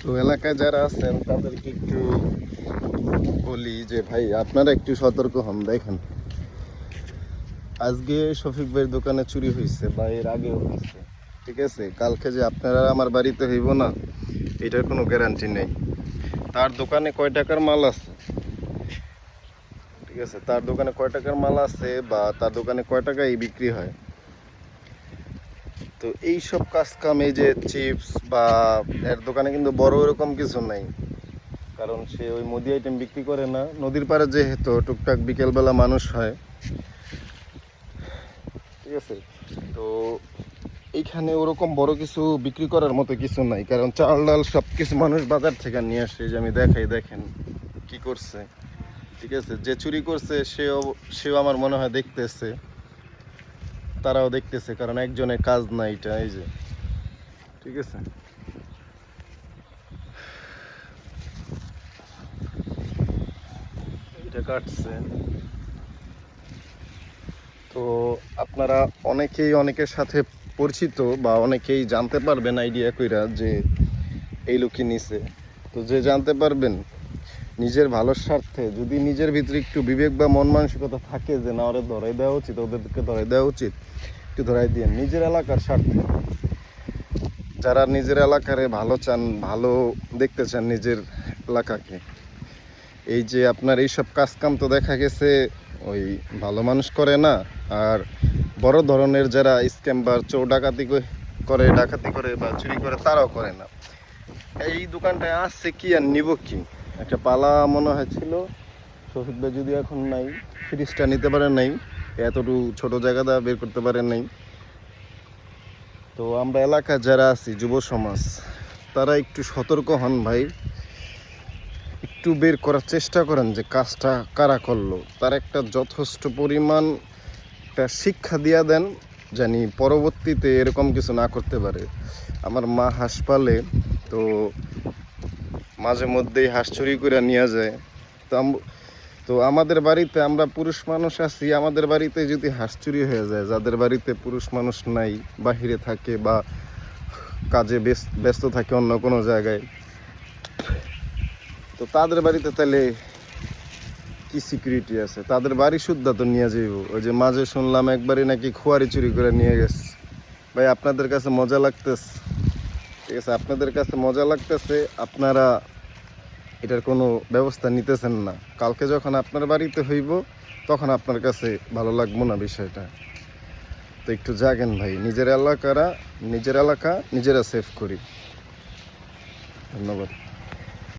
তো এলাকায় যারা আছেন তাদেরকে একটু বলি যে ভাই আপনারা একটু সতর্ক হন। দেখেন, আজকে শফিক ভাইয়ের দোকানে চুরি হয়েছে বা এর আগেও হয়েছে, ঠিক আছে? কালকে যে আপনারা আমার বাড়িতে হইব না, এটার কোনো গ্যারান্টি নেই। তার দোকানে কয় টাকার মাল আছে, ঠিক আছে? তার দোকানে কয় টাকার মাল আছে বা তার দোকানে কয় টাকায় বিক্রি হয়। তো এই সব কাজ কাম, এই যে চিপস বা এর দোকানে কিন্তু বড় এরকম কিছু নাই, কারণ সে ওই মুদি আইটেম বিক্রি করে না। নদীর পাড়ে যেহেতু টুকটাক বিকেলবেলা মানুষ হয়, ঠিক আছে? তো এইখানে ওরকম বড় কিছু বিক্রি করার মতো কিছু নাই, কারণ চাল ডাল সব কিছু মানুষ বাজার থেকে নিয়ে আসে। যে আমি দেখাই, দেখেন কি করছে, ঠিক আছে? যে চুরি করছে সেও আমার মনে হয় দেখতেছে, তারাও দেখতেছে, কারণ একজনের কাজ না এটা। এই যে, ঠিক আছে, এটা কাটছে। তো আপনারা অনেকেই অনেকের সাথে পরিচিত বা অনেকেই জানতে পারবেন আইডিয়া কইরা যে এই লোকই নিছে। তো যে জানতে পারবেন, নিজের ভালোর স্বার্থে যদি নিজের ভিতরে একটু বিবেক বা মন মানসিকতা থাকে যে না, ওরা ধরাই দেওয়া উচিত, ওদেরকে ধরাই দেওয়া উচিত, একটু ধরাই দিয়ে নিজের এলাকার স্বার্থে। যারা নিজের এলাকারে ভালো চান, ভালো দেখতে চান নিজের এলাকাকে, এই যে আপনার এইসব কাজকাম তো দেখা গেছে ওই ভালো মানুষ করে না। আর বড় ধরনের যারা স্ক্যাম্বার, চোর ডাকাতি করে, ডাকাতি করে বা চুরি করে, তারাও করে না। এই দোকানটায় আসছে কি আর নিব কি, একটা পালা মনে হয়েছিল। শফিক ভাই যদি এখন নাই, ফ্রিজটা নিতে পারেন নাই, এতটুকু ছোট জায়গাটা বের করতে পারেন নাই। তো আমরা এলাকায় যারা আছি, যুব সমাজ, তারা একটু সতর্ক হন ভাই। একটু বের করার চেষ্টা করেন যে কাজটা কারা করলো, তার একটা যথেষ্ট পরিমাণ একটা শিক্ষা দিয়া দেন, জানি পরবর্তীতে এরকম কিছু না করতে পারে। আমার মা হাঁস পালে, তো মাঝে মধ্যেই হাঁস চুরি করে নিয়ে যায়। তো তো আমাদের বাড়িতে আমরা পুরুষ মানুষ আছি, আমাদের বাড়িতে যদি হাঁস চুরি হয়ে যায়, যাদের বাড়িতে পুরুষ মানুষ নাই, বাহিরে থাকে বা কাজে ব্যস্ত থাকে অন্য কোনো জায়গায়, তো তাদের বাড়িতে তাহলে কি সিকিউরিটি আছে? তাদের বাড়ি শুদ্ধা তো নিয়ে যাইব। ওই যে মাঝে শুনলাম একবারই নাকি খোয়ারি চুরি করে নিয়ে গেছে। ভাই আপনাদের কাছে মজা লাগতেছে, ঠিক আছে? আপনাদের কাছে মজা লাগতেছে, আপনারা এটার কোনো ব্যবস্থা নিতেছেন না। কালকে যখন আপনার বাড়িতে হইব, তখন আপনার কাছে ভালো লাগবো না বিষয়টা। তো একটু জাগেন ভাই, নিজের এলাকা নিজেরা সেভ করি। ধন্যবাদ।